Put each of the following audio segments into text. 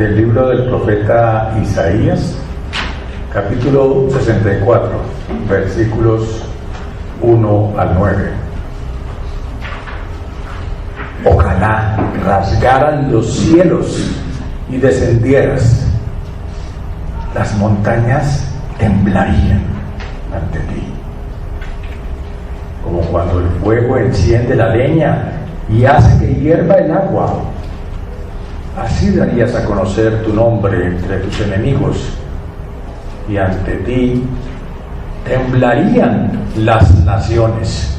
del libro del profeta Isaías, capítulo 64, versículos 1 al 9. Ojalá rasgaran los cielos y descendieras, las montañas temblarían ante ti. Como cuando el fuego enciende la leña y hace que hierva el agua, así darías a conocer tu nombre entre tus enemigos, y ante ti temblarían las naciones.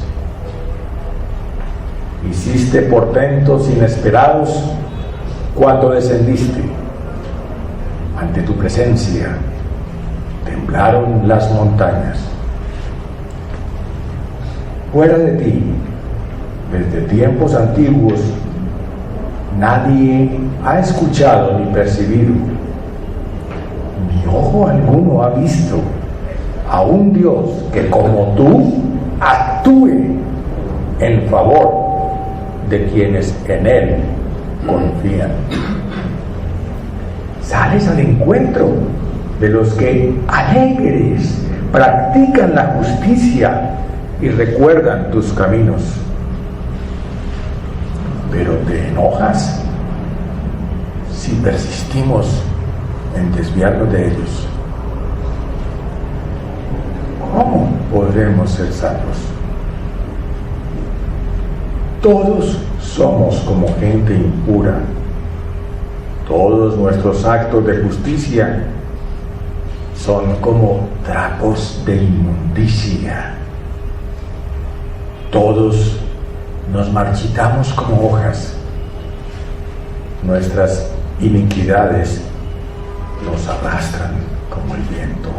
Hiciste portentos inesperados cuando descendiste. Ante tu presencia temblaron las montañas. Fuera de ti, desde tiempos antiguos, nadie ha escuchado ni percibido, ni ojo alguno ha visto a un Dios que como tú actúe en favor de quienes en Él confían. Sales al encuentro de los que alegres practican la justicia y recuerdan tus caminos. Pero te enojas si persistimos en desviarnos de ellos. ¿Cómo podremos ser salvos? Todos somos como gente impura. Todos nuestros actos de justicia son como trapos de inmundicia. Todos nos marchitamos como hojas. Nuestras iniquidades nos arrastran como el viento.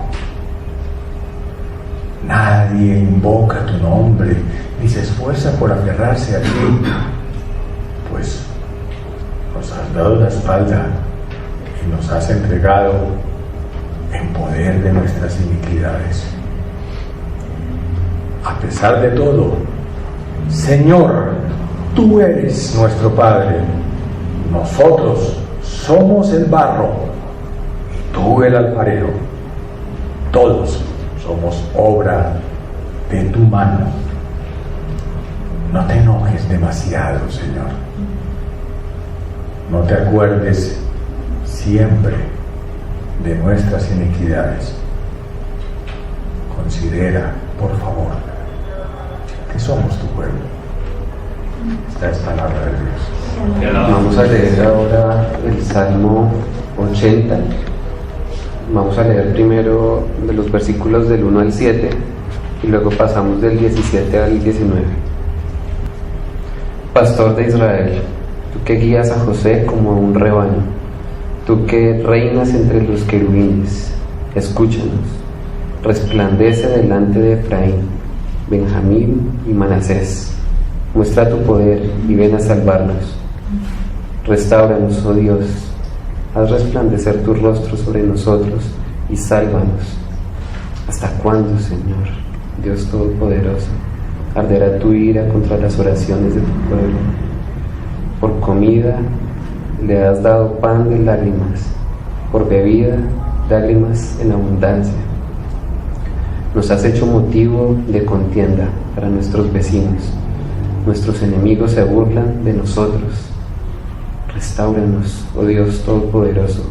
Nadie invoca tu nombre ni se esfuerza por aferrarse a ti, pues nos has dado la espalda y nos has entregado en poder de nuestras iniquidades. A pesar de todo, Señor, tú eres nuestro Padre, nosotros somos el barro y tú el alfarero. Todos somos obra de tu mano. No te enojes demasiado, Señor. No te acuerdes siempre de nuestras iniquidades. Considera, por favor, que somos tu pueblo. Esta es palabra de Dios. Vamos a leer ahora el Salmo 80. Vamos a leer primero de los versículos del 1 al 7 y luego pasamos del 17 al 19. Pastor de Israel, tú que guías a José como a un rebaño, tú que reinas entre los querubines, escúchanos. Resplandece delante de Efraín, Benjamín y Manasés. Muestra tu poder y ven a salvarnos. Restáuranos, oh Dios. Haz resplandecer tu rostro sobre nosotros y sálvanos. ¿Hasta cuándo, Señor, Dios Todopoderoso, arderá tu ira contra las oraciones de tu pueblo? Por comida le has dado pan de lágrimas, por bebida lágrimas en abundancia. Nos has hecho motivo de contienda para nuestros vecinos. Nuestros enemigos se burlan de nosotros. Restáuranos, oh Dios Todopoderoso.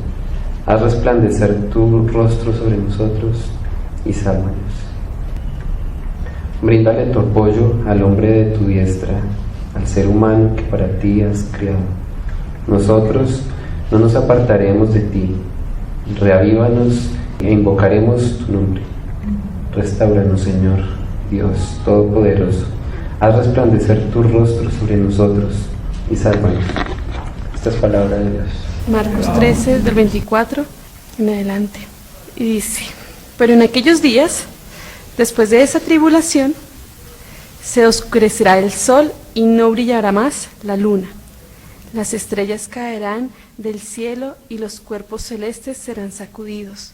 Haz resplandecer tu rostro sobre nosotros y sálvanos. Bríndale tu apoyo al hombre de tu diestra, al ser humano que para ti has creado. Nosotros no nos apartaremos de ti. Reavívanos e invocaremos tu nombre. Restáuranos, Señor, Dios Todopoderoso. Haz resplandecer tu rostro sobre nosotros y sálvanos. Esta es palabra de Dios. Marcos 13, del 24 en adelante. Y dice: pero en aquellos días, después de esa tribulación, se oscurecerá el sol y no brillará más la luna. Las estrellas caerán del cielo y los cuerpos celestes serán sacudidos.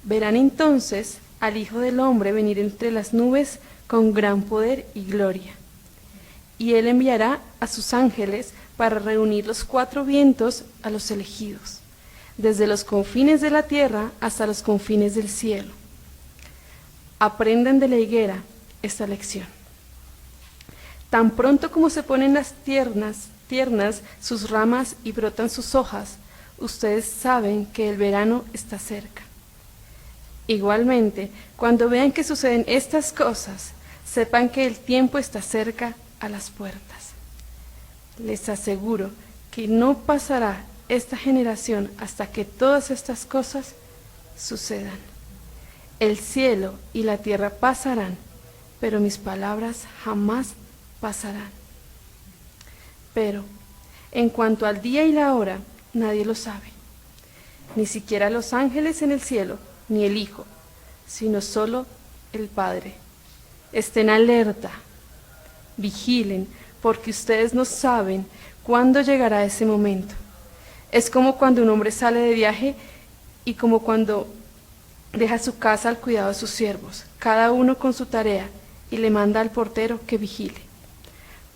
Verán entonces al Hijo del Hombre venir entre las nubes con gran poder y gloria. Y él enviará a sus ángeles para reunir los cuatro vientos a los elegidos, desde los confines de la tierra hasta los confines del cielo. Aprendan de la higuera esta lección. Tan pronto como se ponen las tiernas sus ramas y brotan sus hojas, ustedes saben que el verano está cerca. Igualmente, cuando vean que suceden estas cosas, sepan que el tiempo está cerca a las puertas. Les aseguro que no pasará esta generación hasta que todas estas cosas sucedan. El cielo y la tierra pasarán, pero mis palabras jamás pasarán. Pero, en cuanto al día y la hora, nadie lo sabe, ni siquiera los ángeles en el cielo, ni el Hijo, sino solo el Padre. Estén alerta, vigilen, porque ustedes no saben cuándo llegará ese momento. Es como cuando un hombre sale de viaje y como cuando deja su casa al cuidado de sus siervos, cada uno con su tarea, y le manda al portero que vigile.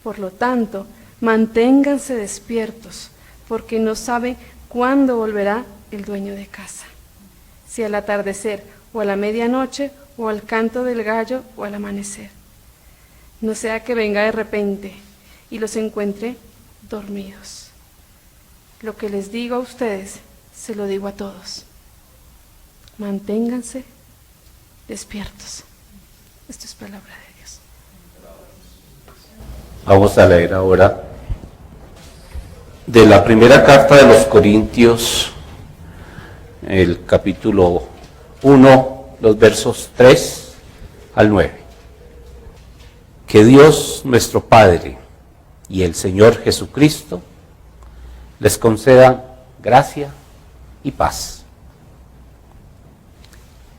Por lo tanto, manténganse despiertos, porque no sabe cuándo volverá el dueño de casa, si al atardecer o a la medianoche o al canto del gallo o al amanecer. No sea que venga de repente y los encuentre dormidos. Lo que les digo a ustedes, se lo digo a todos. Manténganse despiertos. Esto es palabra de Dios. Vamos a leer ahora de la primera carta de los Corintios, el capítulo 1, los versos 3 al 9. Que Dios nuestro Padre y el Señor Jesucristo les conceda gracia y paz.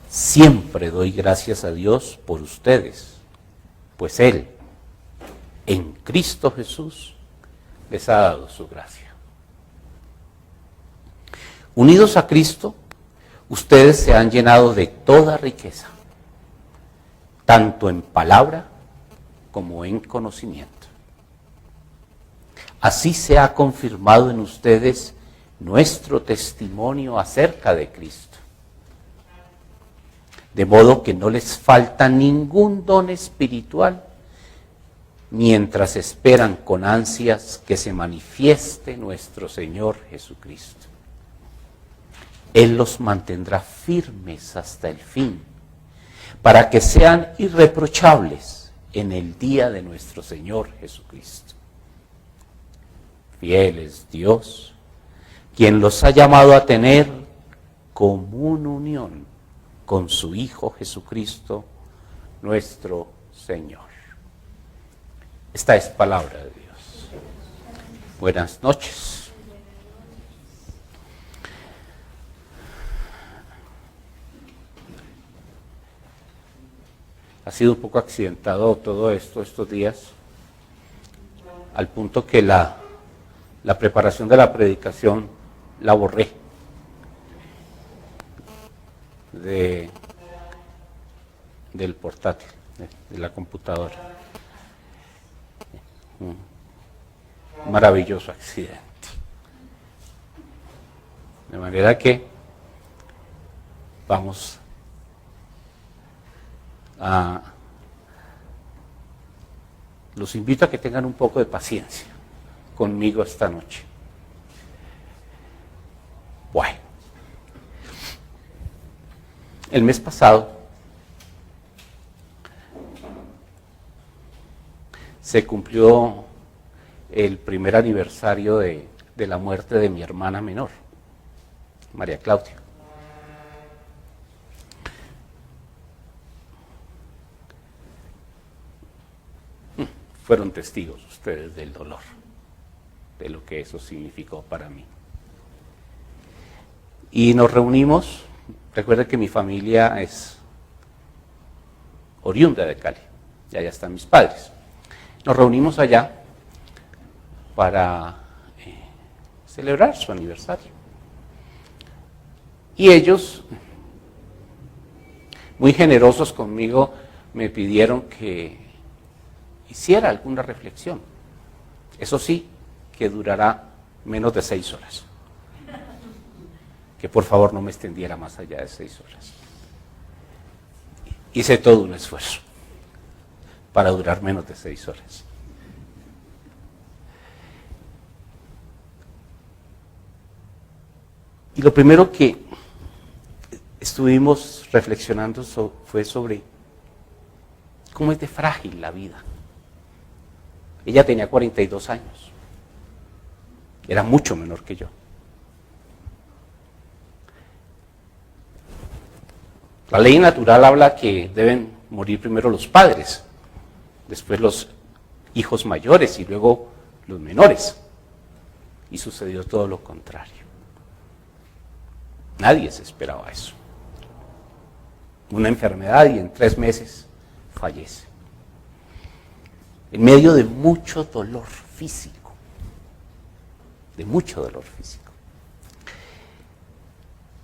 Siempre doy gracias a Dios por ustedes, pues Él, en Cristo Jesús, les ha dado su gracia. Unidos a Cristo, ustedes se han llenado de toda riqueza, tanto en palabra como en conocimiento. Así se ha confirmado en ustedes nuestro testimonio acerca de Cristo. De modo que no les falta ningún don espiritual mientras esperan con ansias que se manifieste nuestro Señor Jesucristo. Él los mantendrá firmes hasta el fin, para que sean irreprochables en el día de nuestro Señor Jesucristo. Fiel es Dios, quien los ha llamado a tener común unión con su Hijo Jesucristo, nuestro Señor. Esta es palabra de Dios. Buenas noches. Ha sido un poco accidentado todo esto estos días, al punto que la preparación de la predicación la borré del portátil, de la computadora. Un maravilloso accidente. De manera que vamos los invito a que tengan un poco de paciencia conmigo esta noche. Bueno, el mes pasado se cumplió el primer aniversario de la muerte de mi hermana menor, María Claudia. Fueron testigos ustedes del dolor, de lo que eso significó para mí. Y nos reunimos. Recuerden que mi familia es oriunda de Cali, y allá están mis padres. Nos reunimos allá para celebrar su aniversario. Y ellos, muy generosos conmigo, me pidieron que hiciera alguna reflexión. Eso sí, que durará menos de 6 horas. que por favor no me extendiera más allá de 6 horas. Hice todo un esfuerzo para durar menos de 6 horas. Y lo primero que estuvimos reflexionando fue sobre cómo es de frágil la vida. Ella tenía 42 años. Era mucho menor que yo. La ley natural habla que deben morir primero los padres, después los hijos mayores y luego los menores. Y sucedió todo lo contrario. Nadie se esperaba eso. Una enfermedad y en 3 meses fallece. En medio de mucho dolor físico. De mucho dolor físico.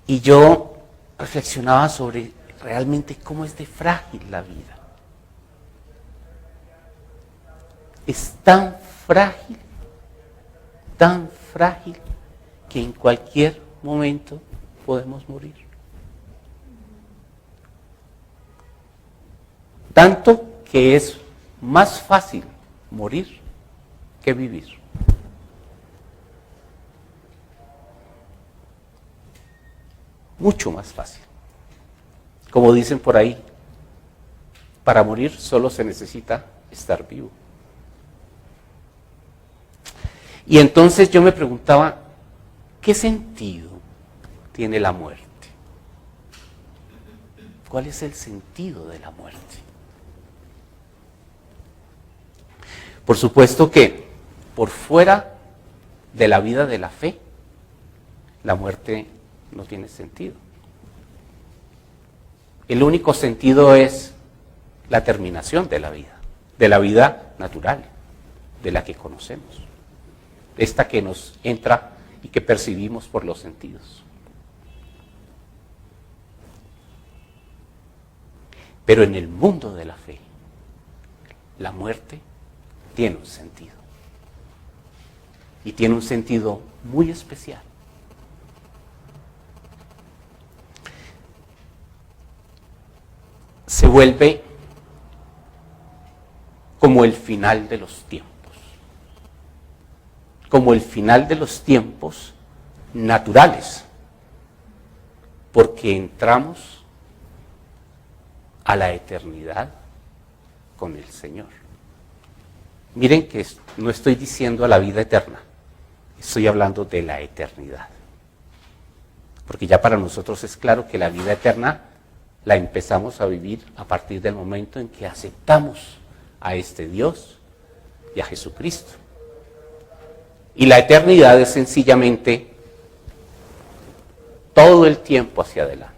Y yo reflexionaba sobre realmente cómo es de frágil la vida. Es tan frágil que en cualquier momento podemos morir. Tanto que es más fácil morir que vivir. Mucho más fácil. Como dicen por ahí, para morir solo se necesita estar vivo. Y entonces yo me preguntaba, ¿qué sentido tiene la muerte? ¿Cuál es el sentido de la muerte? Por supuesto que por fuera de la vida de la fe, la muerte no tiene sentido. El único sentido es la terminación de la vida natural, de la que conocemos, esta que nos entra y que percibimos por los sentidos. Pero en el mundo de la fe, la muerte tiene un sentido. Y tiene un sentido muy especial. Se vuelve como el final de los tiempos. Como el final de los tiempos naturales. Porque entramos a la eternidad con el Señor. Miren que no estoy diciendo a la vida eterna, estoy hablando de la eternidad. Porque ya para nosotros es claro que la vida eterna la empezamos a vivir a partir del momento en que aceptamos a este Dios y a Jesucristo. Y la eternidad es sencillamente todo el tiempo hacia adelante.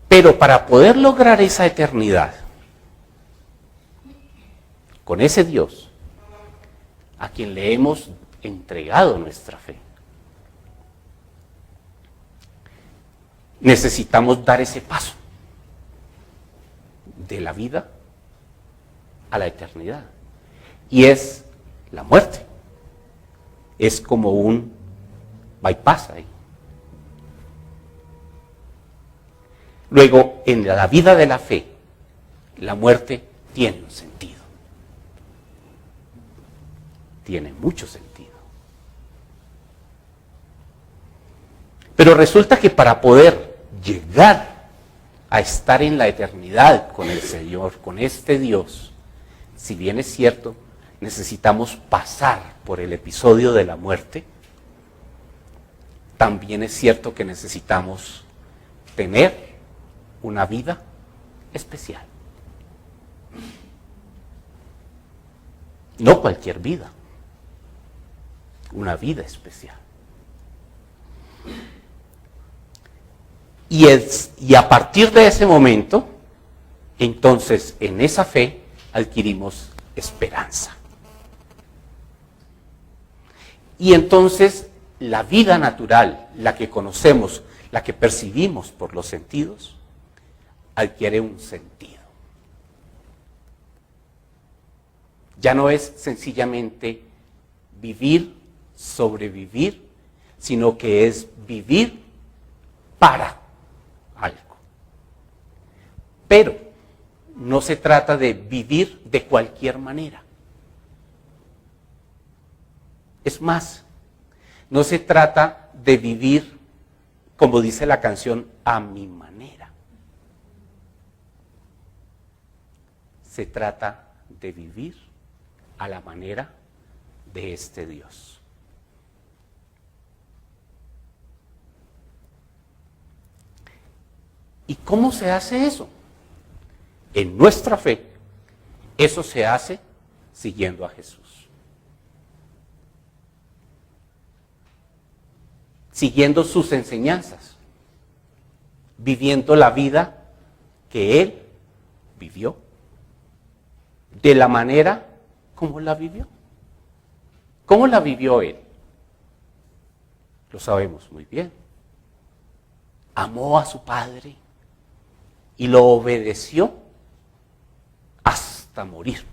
Pero para poder lograr esa eternidad con ese Dios a quien le hemos entregado nuestra fe, necesitamos dar ese paso de la vida a la eternidad. Y es la muerte. Es como un bypass ahí. Luego, en la vida de la fe, la muerte tiene un sentido. Tiene mucho sentido. Pero resulta que para poder llegar a estar en la eternidad con el Señor, con este Dios, si bien es cierto, necesitamos pasar por el episodio de la muerte, también es cierto que necesitamos tener una vida especial. No cualquier vida, una vida especial. Y a partir de ese momento, entonces en esa fe adquirimos esperanza. Y entonces la vida natural, la que conocemos, la que percibimos por los sentidos, adquiere un sentido. Ya no es sencillamente vivir sobrevivir, sino que es vivir para algo. Pero no se trata de vivir de cualquier manera. Es más, no se trata de vivir, como dice la canción, a mi manera. Se trata de vivir a la manera de este Dios. ¿Y cómo se hace eso? En nuestra fe, eso se hace siguiendo a Jesús. Siguiendo sus enseñanzas, viviendo la vida que Él vivió, de la manera como la vivió. ¿Cómo la vivió Él? Lo sabemos muy bien. Amó a su Padre y lo obedeció hasta morir.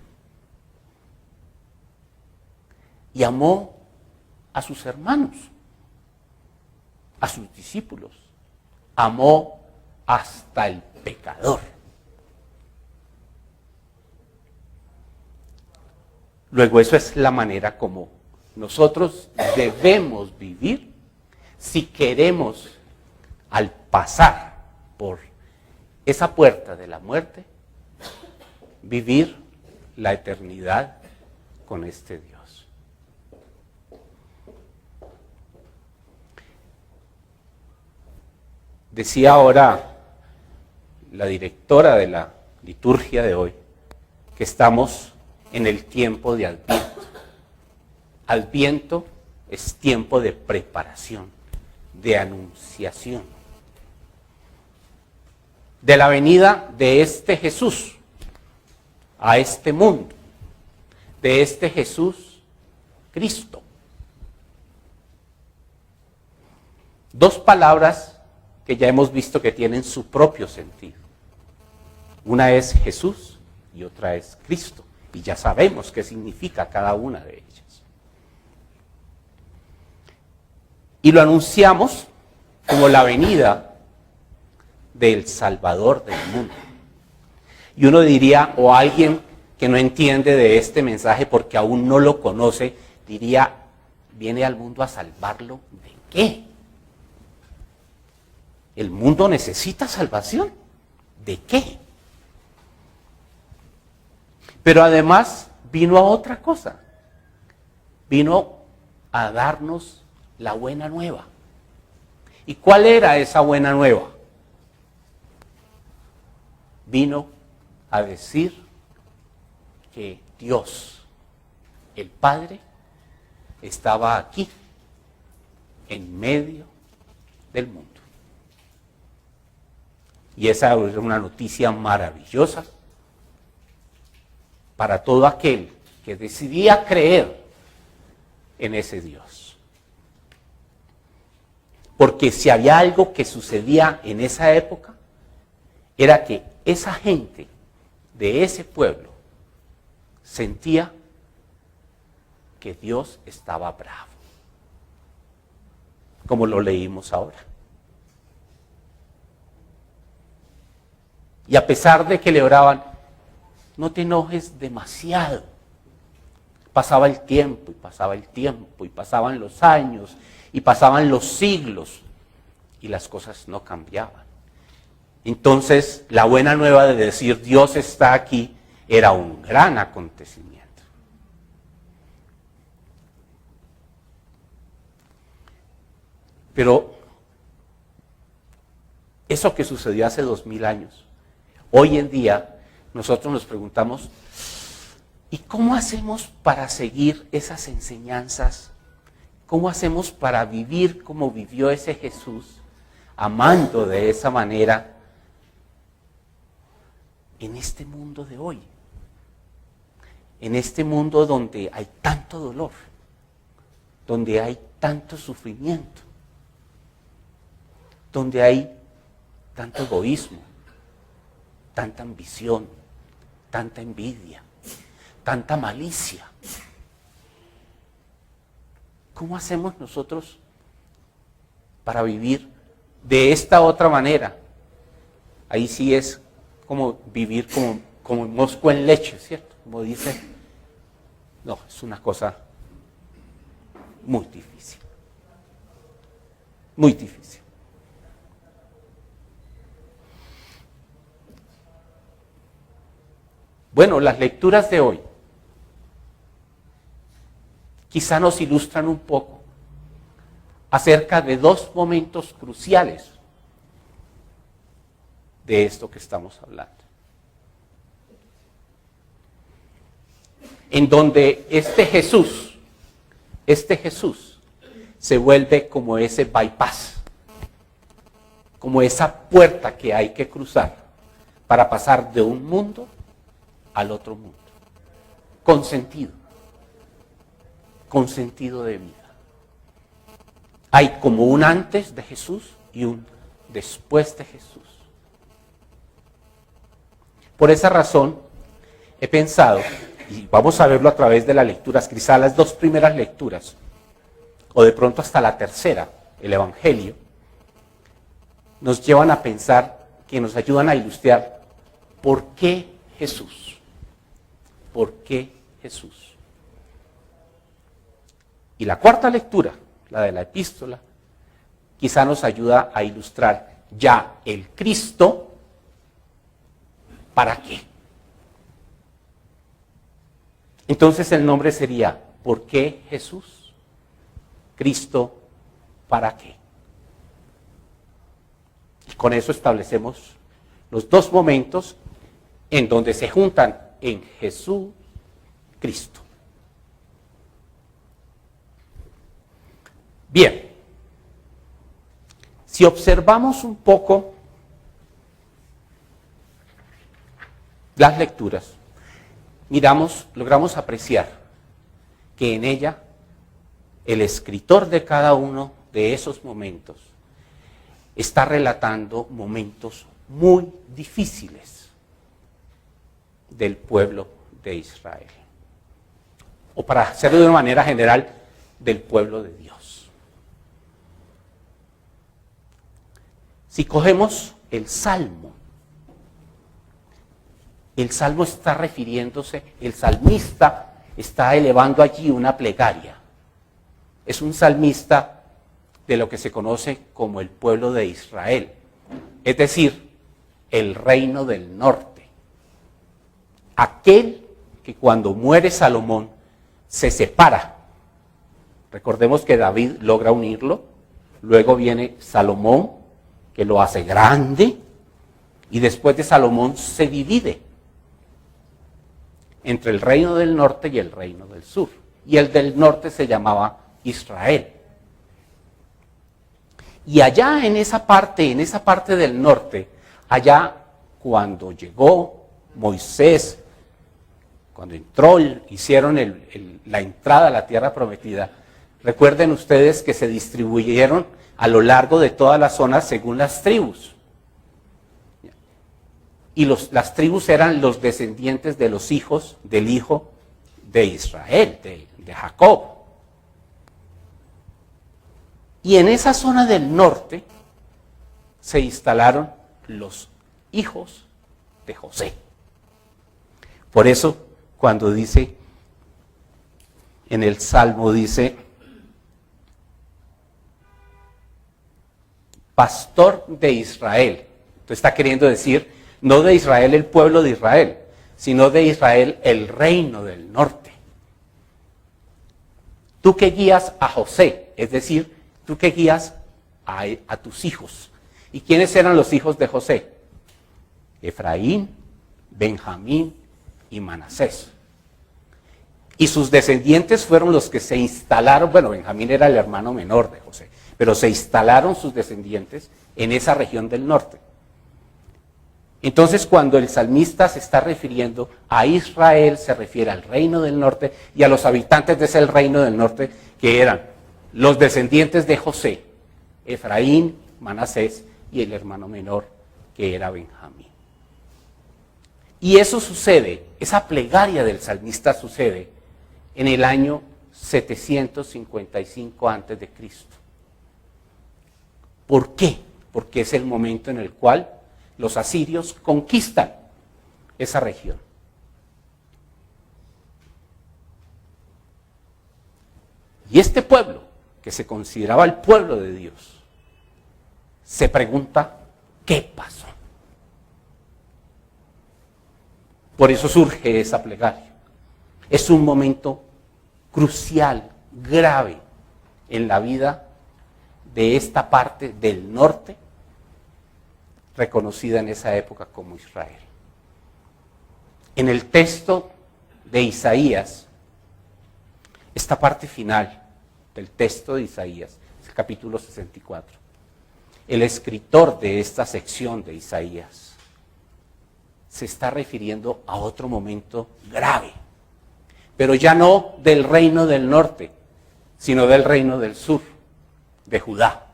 Y amó a sus hermanos, a sus discípulos. Amó hasta el pecador. Luego, eso es la manera como nosotros debemos vivir si queremos, al pasar por esa puerta de la muerte, vivir la eternidad con este Dios. Decía ahora la directora de la liturgia de hoy que estamos en el tiempo de Adviento. Adviento es tiempo de preparación, de anunciación, de la venida de este Jesús a este mundo, de este Jesús Cristo. Dos palabras que ya hemos visto que tienen su propio sentido. Una es Jesús y otra es Cristo. Y ya sabemos qué significa cada una de ellas. Y lo anunciamos como la venida del Salvador del mundo. Y uno diría, o alguien que no entiende de este mensaje porque aún no lo conoce, diría, ¿viene al mundo a salvarlo de qué? ¿El mundo necesita salvación? ¿De qué? Pero además vino a otra cosa. Vino a darnos la buena nueva. ¿Y cuál era esa buena nueva? Vino a decir que Dios, el Padre, estaba aquí, en medio del mundo. Y esa es una noticia maravillosa para todo aquel que decidía creer en ese Dios. Porque si había algo que sucedía en esa época, era que esa gente de ese pueblo sentía que Dios estaba bravo, como lo leímos ahora. Y a pesar de que le oraban, no te enojes demasiado. Pasaba el tiempo, y pasaba el tiempo, y pasaban los años, y pasaban los siglos, y las cosas no cambiaban. Entonces, la buena nueva de decir Dios está aquí era un gran acontecimiento. Pero eso que sucedió hace 2000 años, hoy en día nosotros nos preguntamos, ¿y cómo hacemos para seguir esas enseñanzas? ¿Cómo hacemos para vivir como vivió ese Jesús, amando de esa manera en este mundo de hoy? En este mundo donde hay tanto dolor, donde hay tanto sufrimiento, donde hay tanto egoísmo, tanta ambición, tanta envidia, tanta malicia. ¿cómo hacemos nosotros para vivir de esta otra manera? Ahí sí es como vivir como mosco en leche, ¿cierto? Como dice, no, es una cosa muy difícil. Muy difícil. Bueno, las lecturas de hoy quizá nos ilustran un poco acerca de dos momentos cruciales de esto que estamos hablando. En donde este Jesús se vuelve como ese bypass, como esa puerta que hay que cruzar para pasar de un mundo al otro mundo, con sentido de vida. Hay como un antes de Jesús y un después de Jesús. Por esa razón he pensado, y vamos a verlo a través de las lecturas, quizá las dos primeras lecturas, o de pronto hasta la tercera, el Evangelio, nos llevan a pensar, que nos ayudan a ilustrar por qué Jesús. ¿Por qué Jesús? Y la cuarta lectura, la de la epístola, quizá nos ayuda a ilustrar ya el Cristo, ¿para qué? Entonces el nombre sería, ¿por qué Jesús? Cristo, ¿para qué? Y con eso establecemos los dos momentos en donde se juntan en Jesús, Cristo. Bien, si observamos un poco las lecturas, logramos apreciar que en ella el escritor de cada uno de esos momentos está relatando momentos muy difíciles del pueblo de Israel. O para hacerlo de una manera general, del pueblo de Dios. Si cogemos el Salmo está refiriéndose, el salmista está elevando allí una plegaria. Es un salmista de lo que se conoce como el pueblo de Israel, es decir, el reino del norte. Aquel que cuando muere Salomón se separa. Recordemos que David logra unirlo, luego viene Salomón, que lo hace grande, y después de Salomón se divide entre el reino del norte y el reino del sur. Y el del norte se llamaba Israel. Y allá en esa parte del norte, allá cuando llegó Moisés, cuando hicieron la entrada a la tierra prometida, recuerden ustedes que se distribuyeron a lo largo de todas las zonas según las tribus. Y las tribus eran los descendientes de los hijos del hijo de Israel, de Jacob. Y en esa zona del norte se instalaron los hijos de José. Por eso, cuando dice, en el Salmo dice, pastor de Israel. Entonces está queriendo decir, no de Israel el pueblo de Israel, sino de Israel el reino del norte. Tú que guías a José, es decir, tú que guías a tus hijos. ¿Y quiénes eran los hijos de José? Efraín, Benjamín y Manasés. Y sus descendientes fueron los que se instalaron, bueno, Benjamín era el hermano menor de José, pero se instalaron sus descendientes en esa región del norte. Entonces, cuando el salmista se está refiriendo a Israel, se refiere al reino del norte y a los habitantes de ese reino del norte, que eran los descendientes de José, Efraín, Manasés y el hermano menor, que era Benjamín. Y eso sucede, esa plegaria del salmista sucede en el año 755 antes de Cristo. ¿Por qué? Porque es el momento en el cual los asirios conquistan esa región. Y este pueblo, que se consideraba el pueblo de Dios, se pregunta, ¿qué pasó? Por eso surge esa plegaria. Es un momento crucial, grave, en la vida de esta parte del norte, reconocida en esa época como Israel. En el texto de Isaías, esta parte final del texto de Isaías, el capítulo 64, el escritor de esta sección de Isaías se está refiriendo a otro momento grave, pero ya no del reino del norte, sino del reino del sur, de Judá.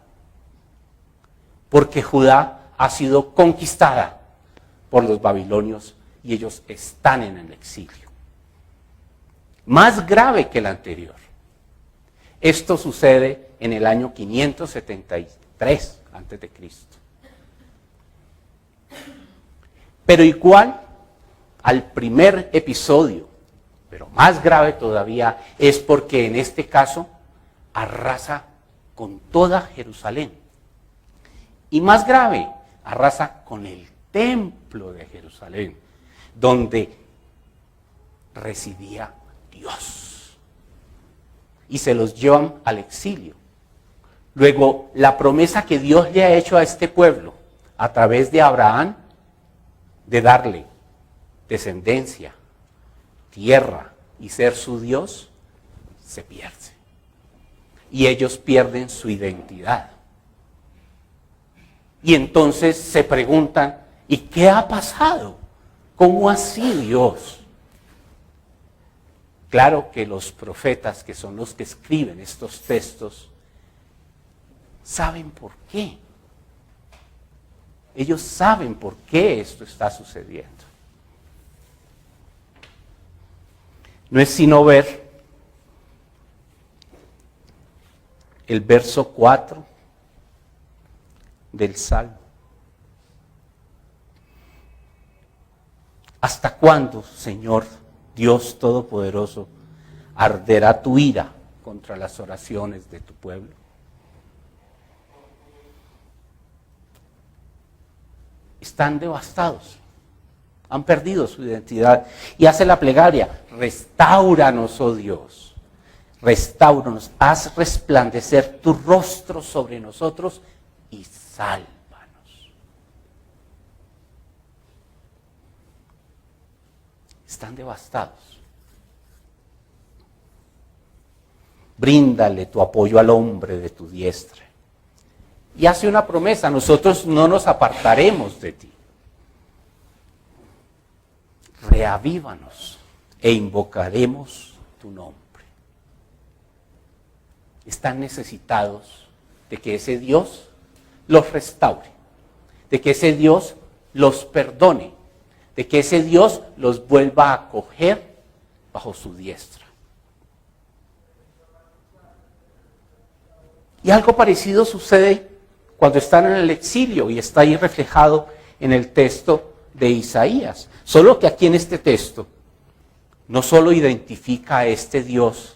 Porque Judá ha sido conquistada por los babilonios y ellos están en el exilio. Más grave que el anterior. Esto sucede en el año 573 a.C. Pero igual al primer episodio, pero más grave todavía, es porque en este caso arrasa con toda Jerusalén. Y más grave, arrasa con el templo de Jerusalén, donde residía Dios. Y se los llevan al exilio. Luego, la promesa que Dios le ha hecho a este pueblo, a través de Abraham, de darle descendencia, tierra y ser su Dios, se pierde. Y ellos pierden su identidad. Y entonces se preguntan, ¿y qué ha pasado? ¿Cómo así Dios? Claro que los profetas, que son los que escriben estos textos, saben por qué. Ellos saben por qué esto está sucediendo. No es sino ver el verso 4 del Salmo. ¿Hasta cuándo, Señor Dios Todopoderoso, arderá tu ira contra las oraciones de tu pueblo? Están devastados, han perdido su identidad y hace la plegaria: restáuranos, oh Dios, restáuranos, haz resplandecer tu rostro sobre nosotros y sálvanos. Están devastados. Bríndale tu apoyo al hombre de tu diestra. Y hace una promesa: nosotros no nos apartaremos de ti. Reavívanos e invocaremos tu nombre. Están necesitados de que ese Dios los restaure, de que ese Dios los perdone, de que ese Dios los vuelva a acoger bajo su diestra. Y algo parecido sucede cuando están en el exilio, y está ahí reflejado en el texto de Isaías. Solo que aquí en este texto no solo identifica a este Dios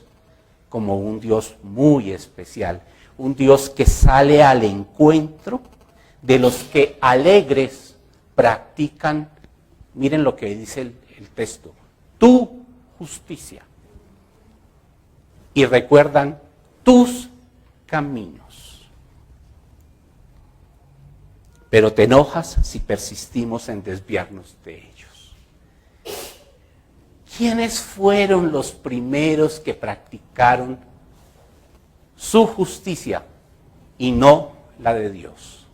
como un Dios muy especial, un Dios que sale al encuentro de los que alegres practican, miren lo que dice el texto, tu justicia, y recuerdan tus caminos. Pero te enojas si persistimos en desviarnos de ellos. ¿Quiénes fueron los primeros que practicaron su justicia y no la de Dios?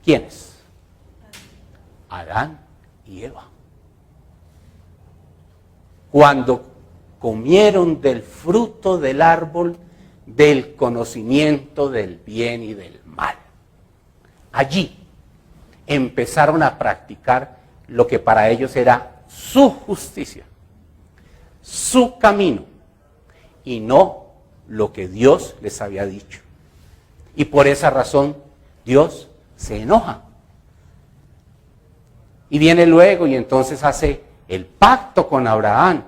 ¿Quiénes? Adán y Eva. Cuando comieron del fruto del árbol del conocimiento del bien y del mal. Allí empezaron a practicar lo que para ellos era su justicia, su camino. y no lo que Dios les había dicho. Y por esa razón Dios se enoja. Y viene luego y entonces hace el pacto con Abraham,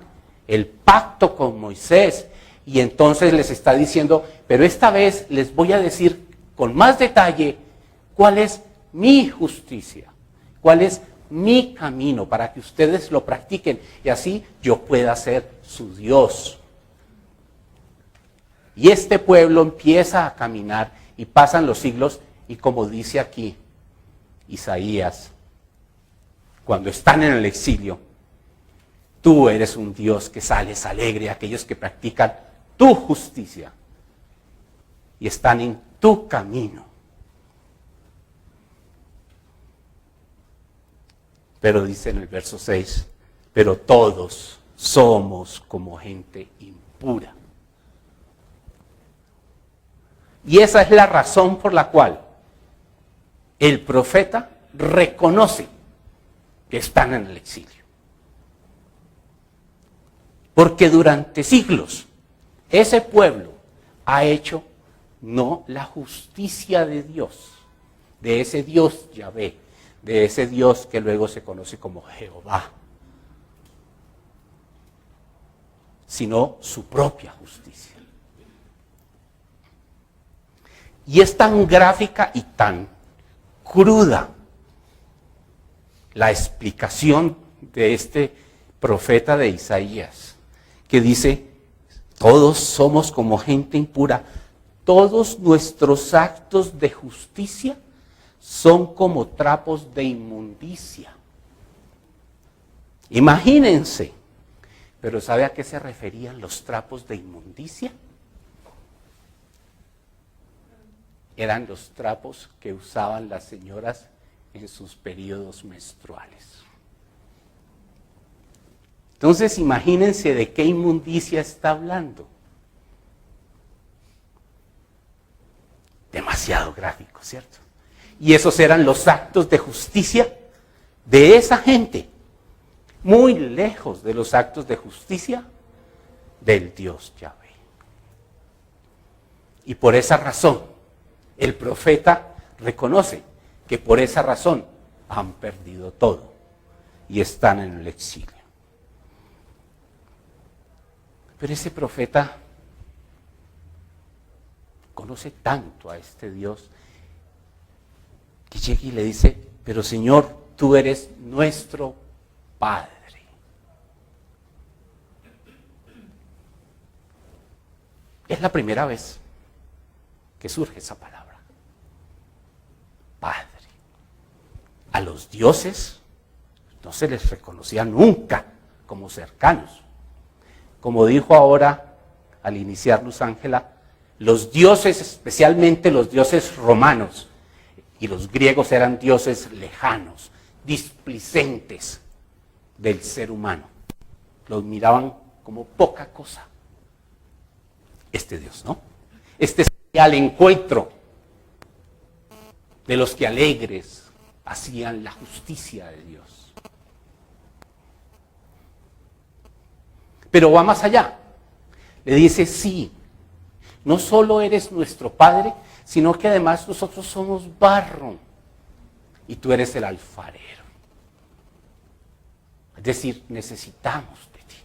el pacto con Moisés, y entonces les está diciendo, pero esta vez les voy a decir con más detalle cuál es mi justicia, cuál es mi camino, para que ustedes lo practiquen y así yo pueda ser su Dios. Y este pueblo empieza a caminar y pasan los siglos y como dice aquí Isaías, cuando están en el exilio, tú eres un Dios que sales alegre a aquellos que practican tu justicia y están en tu camino. Pero dice en el verso 6, pero todos somos como gente impura. Y esa es la razón por la cual el profeta reconoce que están en el exilio. Porque durante siglos ese pueblo ha hecho no la justicia de Dios, de ese Dios Yahvé, de ese Dios que luego se conoce como Jehová, sino su propia justicia. Y es tan gráfica y tan cruda la explicación de este profeta de Isaías, que dice, todos somos como gente impura, todos nuestros actos de justicia son como trapos de inmundicia. Imagínense, pero ¿sabe a qué se referían los trapos de inmundicia? Eran los trapos que usaban las señoras en sus periodos menstruales. Entonces imagínense de qué inmundicia está hablando. Demasiado gráfico, ¿cierto? Y esos eran los actos de justicia de esa gente, muy lejos de los actos de justicia del Dios Yahvé. Y por esa razón, el profeta reconoce que por esa razón han perdido todo y están en el exilio. Pero ese profeta conoce tanto a este Dios que llega y le dice, pero Señor, tú eres nuestro Padre. Es la primera vez que surge esa palabra. Padre. A los dioses no se les reconocía nunca como cercanos. Como dijo ahora al iniciar Luz Ángela, los dioses, especialmente los dioses romanos y los griegos, eran dioses lejanos, displicentes del ser humano. Los miraban como poca cosa. Este Dios, ¿no? Este sería el encuentro de los que alegres hacían la justicia de Dios. Pero va más allá. Le dice, sí, no solo eres nuestro Padre, sino que además nosotros somos barro y tú eres el alfarero. Es decir, necesitamos de ti.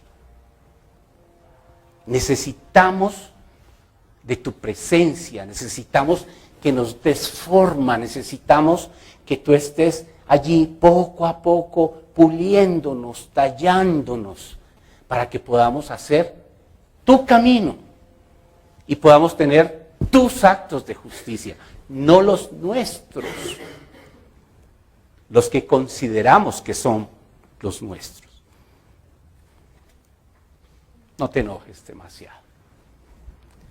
Necesitamos de tu presencia, necesitamos que nos des forma, necesitamos que tú estés allí poco a poco puliéndonos, tallándonos, para que podamos hacer tu camino y podamos tener tus actos de justicia, no los nuestros, los que consideramos que son los nuestros. No te enojes demasiado,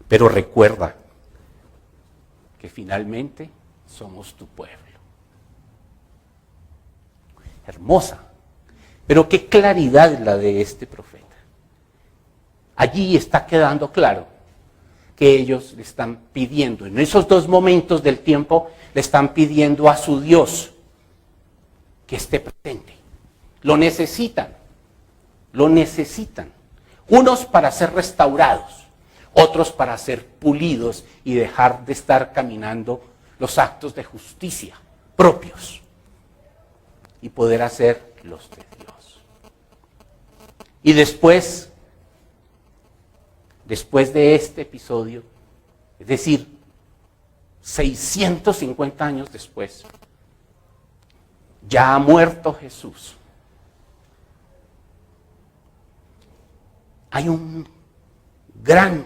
pero recuerda que finalmente somos tu pueblo. Hermosa, pero qué claridad la de este profeta. Allí está quedando claro que ellos le están pidiendo, en esos dos momentos del tiempo, le están pidiendo a su Dios que esté presente. Lo necesitan. Unos para ser restaurados, otros para ser pulidos y dejar de estar caminando los actos de justicia propios y poder hacer los de Dios. Y después de este episodio, es decir, 650 años después, ya ha muerto Jesús. Hay una gran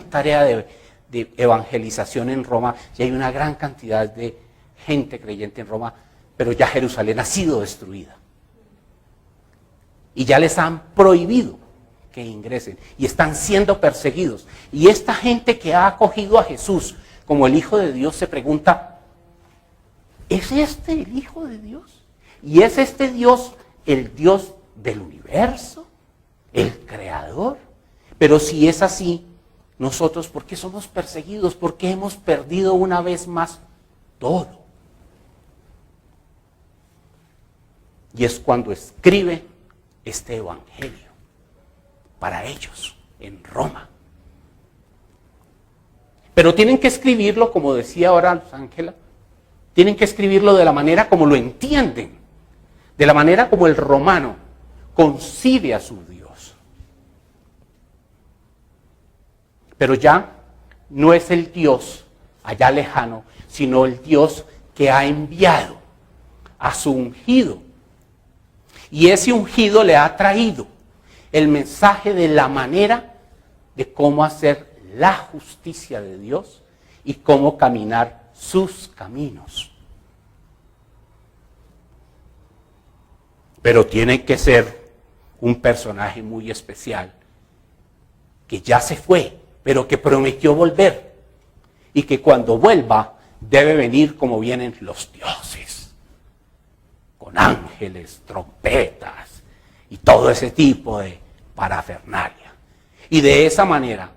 tarea de evangelización en Roma y hay una gran cantidad de gente creyente en Roma, pero ya Jerusalén ha sido destruida. Y ya les han prohibido que ingresen y están siendo perseguidos. Y esta gente que ha acogido a Jesús como el Hijo de Dios se pregunta, ¿es este el Hijo de Dios? ¿Y es este Dios el Dios del universo? ¿El Creador? Pero si es así, nosotros, ¿por qué somos perseguidos? ¿Por qué hemos perdido una vez más todo? Y es cuando escribe este evangelio para ellos en Roma. Pero tienen que escribirlo, como decía ahora Ángela, tienen que escribirlo de la manera como lo entienden, de la manera como el romano concibe a su Dios. Pero ya no es el Dios allá lejano, sino el Dios que ha enviado a su ungido. Y ese ungido le ha traído el mensaje de la manera de cómo hacer la justicia de Dios y cómo caminar sus caminos. Pero tiene que ser un personaje muy especial, que ya se fue, pero que prometió volver, y que cuando vuelva debe venir como vienen los dioses, con ángeles, trompetas y todo ese tipo de parafernalia. Y de esa manera,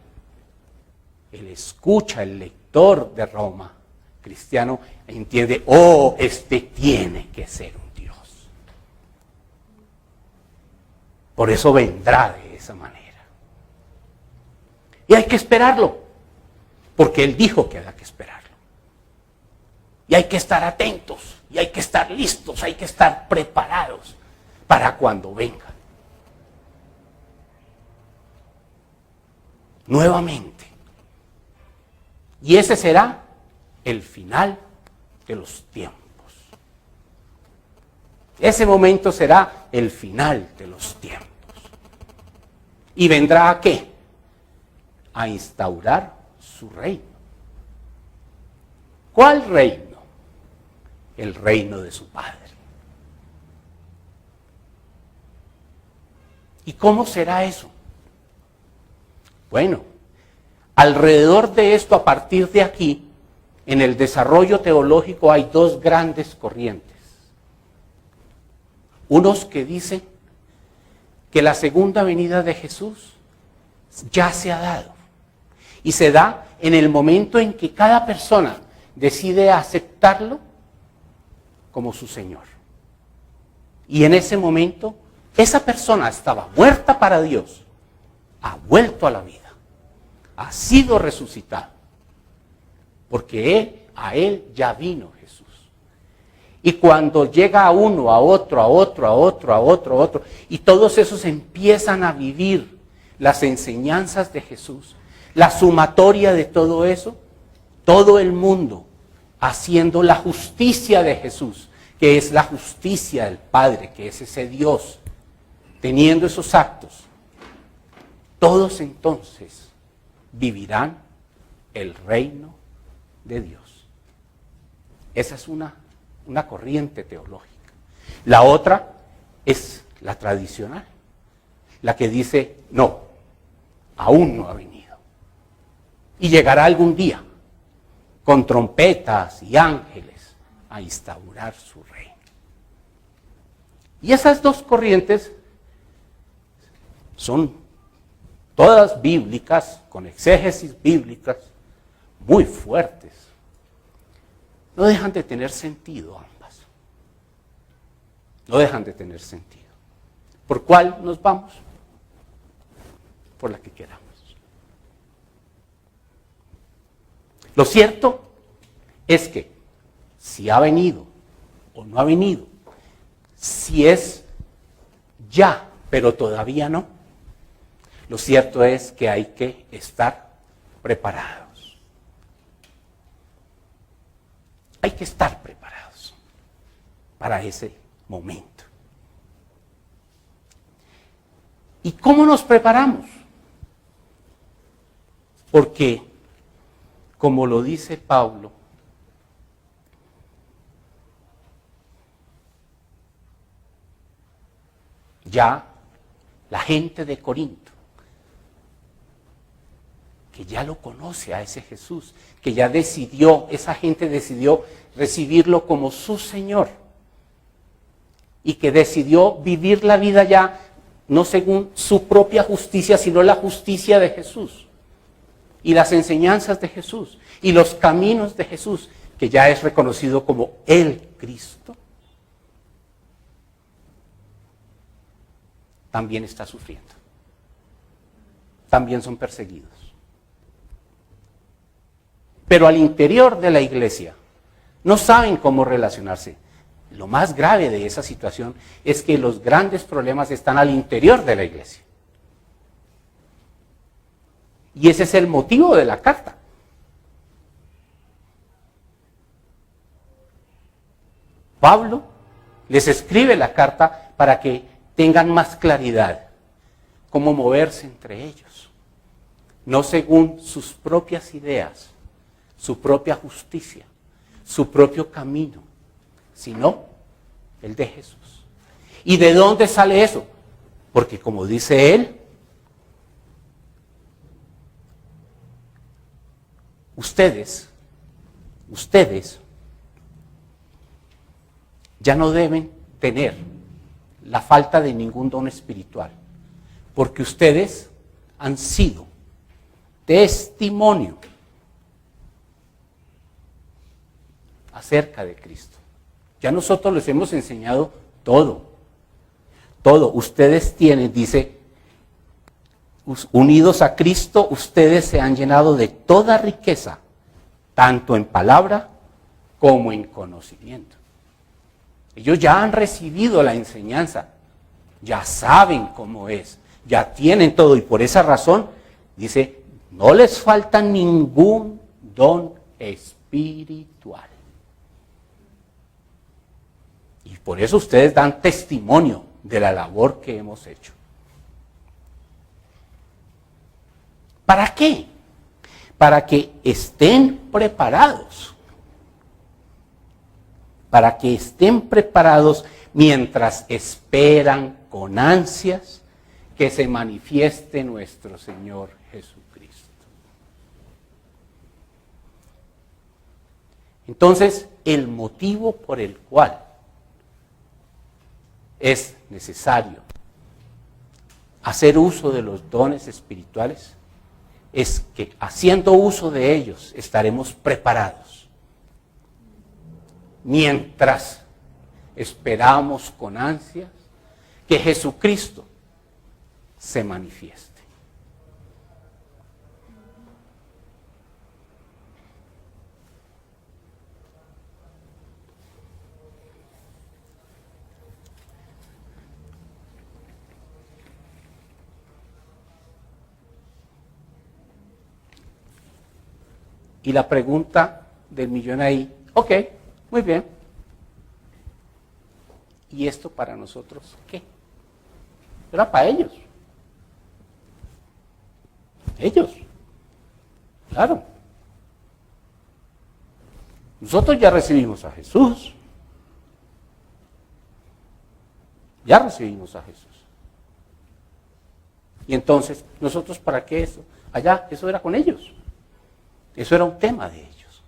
el lector de Roma, cristiano, entiende, este tiene que ser un Dios. Por eso vendrá de esa manera. Y hay que esperarlo, porque Él dijo que había que esperarlo. Y hay que estar atentos, y hay que estar listos, hay que estar preparados para cuando venga. Nuevamente. Y ese será el final de los tiempos. Ese momento será el final de los tiempos. ¿Y vendrá a qué? A instaurar su reino. ¿Cuál reino? El reino de su Padre. ¿Y cómo será eso? Bueno, alrededor de esto, a partir de aquí, en el desarrollo teológico hay dos grandes corrientes. Unos que dicen que la segunda venida de Jesús ya se ha dado. Y se da en el momento en que cada persona decide aceptarlo como su Señor. Y en ese momento, esa persona estaba muerta para Dios, ha vuelto a la vida, ha sido resucitado, porque a Él ya vino Jesús. Y cuando llega a uno, a otro, a otro, a otro, a otro, a otro, y todos esos empiezan a vivir las enseñanzas de Jesús, la sumatoria de todo eso, todo el mundo haciendo la justicia de Jesús, que es la justicia del Padre, que es ese Dios, teniendo esos actos, todos entonces vivirán el reino de Dios. Esa es una corriente teológica. La otra es la tradicional, la que dice, no, aún no ha venido. Y llegará algún día, con trompetas y ángeles, a instaurar su reino. Y esas dos corrientes son todas bíblicas, con exégesis bíblicas, muy fuertes. No dejan de tener sentido ambas. No dejan de tener sentido. ¿Por cuál nos vamos? Por la que queramos. Lo cierto es que si ha venido o no ha venido, si es ya, pero todavía no, lo cierto es que hay que estar preparados. Hay que estar preparados para ese momento. ¿Y cómo nos preparamos? Porque, como lo dice Pablo, ya la gente de Corinto, que ya lo conoce a ese Jesús, que ya esa gente decidió recibirlo como su Señor, y que decidió vivir la vida ya no según su propia justicia, sino la justicia de Jesús, y las enseñanzas de Jesús, y los caminos de Jesús, que ya es reconocido como el Cristo, también está sufriendo. También son perseguidos. Pero al interior de la iglesia no saben cómo relacionarse. Lo más grave de esa situación es que los grandes problemas están al interior de la iglesia. Y ese es el motivo de la carta. Pablo les escribe la carta para que tengan más claridad cómo moverse entre ellos, no según sus propias ideas, su propia justicia, su propio camino, sino el de Jesús. ¿Y de dónde sale eso? Porque como dice él, ustedes ya no deben tener la falta de ningún don espiritual, porque ustedes han sido testimonio acerca de Cristo. Ya nosotros les hemos enseñado todo. Ustedes tienen, dice, unidos a Cristo, ustedes se han llenado de toda riqueza, tanto en palabra como en conocimiento. Ellos ya han recibido la enseñanza, ya saben cómo es, ya tienen todo, y por esa razón, dice, no les falta ningún don espiritual. Y por eso ustedes dan testimonio de la labor que hemos hecho. ¿Para qué? Para que estén preparados. Para que estén preparados mientras esperan con ansias que se manifieste nuestro Señor Jesucristo. Entonces, el motivo por el cual es necesario hacer uso de los dones espirituales es que haciendo uso de ellos estaremos preparados mientras esperamos con ansias que Jesucristo se manifieste. Y la pregunta del millón ahí, ok, muy bien. ¿Y esto para nosotros qué? Era para ellos. Ellos. Claro. Nosotros ya recibimos a Jesús. Ya recibimos a Jesús. Y entonces, ¿nosotros para qué eso? Allá, eso era con ellos. Eso era un tema de ellos.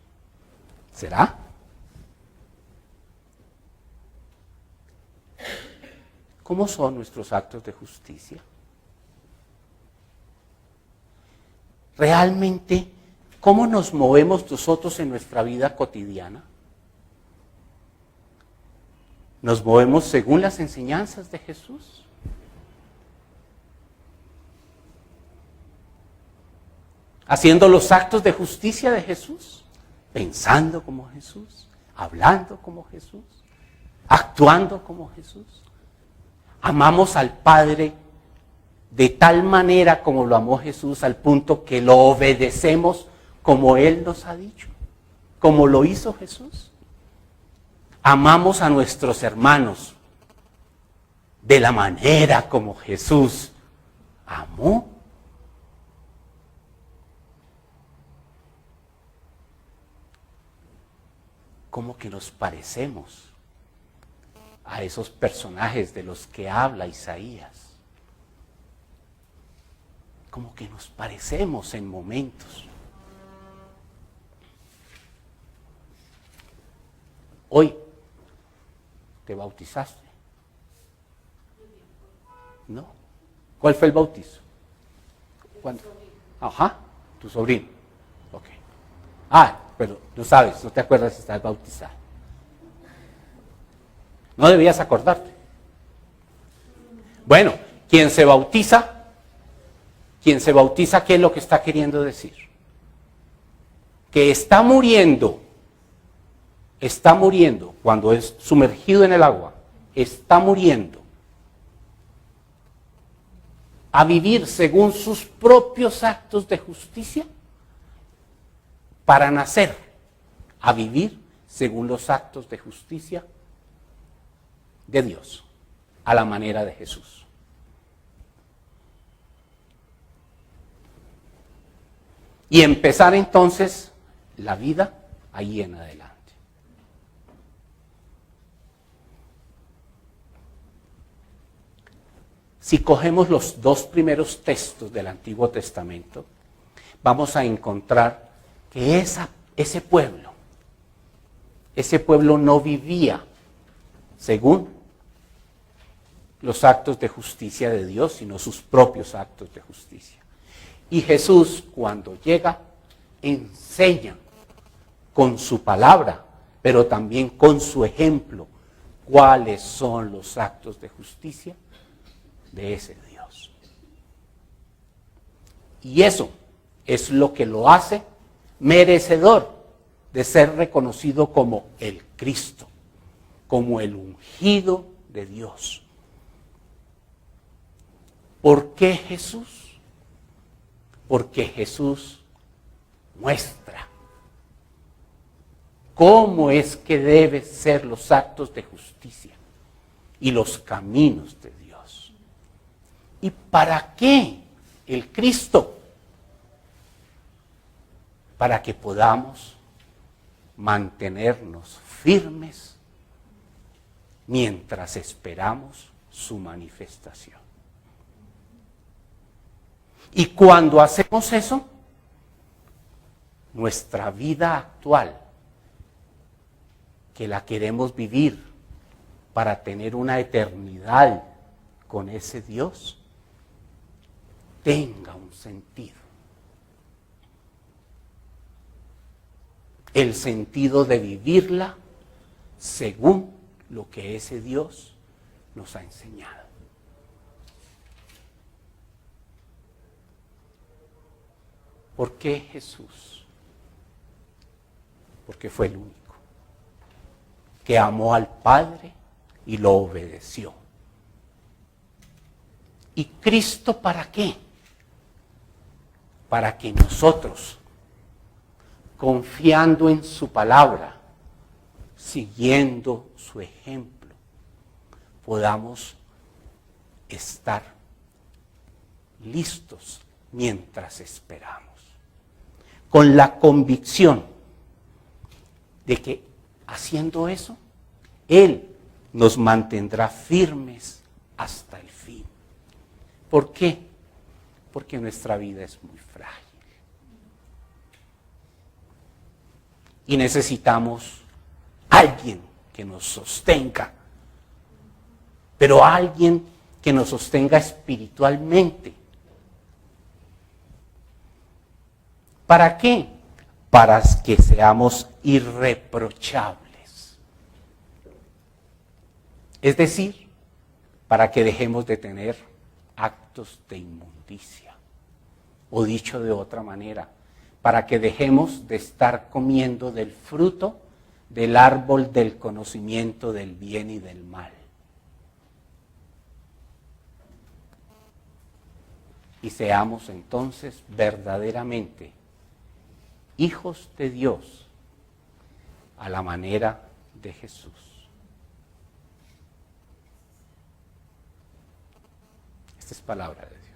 ¿Será? ¿Cómo son nuestros actos de justicia? ¿Realmente cómo nos movemos nosotros en nuestra vida cotidiana? ¿Nos movemos según las enseñanzas de Jesús? haciendo los actos de justicia de Jesús, pensando como Jesús, hablando como Jesús, actuando como Jesús. Amamos al Padre de tal manera como lo amó Jesús, al punto que lo obedecemos como Él nos ha dicho, como lo hizo Jesús. Amamos a nuestros hermanos de la manera como Jesús amó. ¿Cómo que nos parecemos a esos personajes de los que habla Isaías? Como que nos parecemos en momentos. Hoy te bautizaste. ¿No? ¿Cuál fue el bautizo? ¿Cuándo? Ajá, tu sobrino. Ok. Pero no sabes, no te acuerdas si estás bautizado. No debías acordarte. Bueno, quien se bautiza, ¿qué es lo que está queriendo decir? Que está muriendo cuando es sumergido en el agua, está muriendo a vivir según sus propios actos de justicia, para nacer a vivir según los actos de justicia de Dios, a la manera de Jesús. Y empezar entonces la vida ahí en adelante. Si cogemos los dos primeros textos del Antiguo Testamento, vamos a encontrar que ese pueblo no vivía según los actos de justicia de Dios, sino sus propios actos de justicia. Y Jesús, cuando llega, enseña con su palabra, pero también con su ejemplo, cuáles son los actos de justicia de ese Dios. Y eso es lo que lo hace merecedor de ser reconocido como el Cristo, como el ungido de Dios. ¿Por qué Jesús? Porque Jesús muestra cómo es que deben ser los actos de justicia y los caminos de Dios. ¿Y para qué el Cristo? Para que podamos mantenernos firmes mientras esperamos su manifestación. Y cuando hacemos eso, nuestra vida actual, que la queremos vivir para tener una eternidad con ese Dios, tenga un sentido. El sentido de vivirla según lo que ese Dios nos ha enseñado. ¿Por qué Jesús? Porque fue el único que amó al Padre y lo obedeció. ¿Y Cristo para qué? Para que nosotros, confiando en su palabra, siguiendo su ejemplo, podamos estar listos mientras esperamos, con la convicción de que haciendo eso, Él nos mantendrá firmes hasta el fin. ¿Por qué? Porque nuestra vida es muy frágil. Y necesitamos alguien que nos sostenga, pero alguien que nos sostenga espiritualmente. ¿Para qué? Para que seamos irreprochables. Es decir, para que dejemos de tener actos de inmundicia. O dicho de otra manera, para que dejemos de estar comiendo del fruto del árbol del conocimiento del bien y del mal. Y seamos entonces verdaderamente hijos de Dios a la manera de Jesús. Esta es palabra de Dios.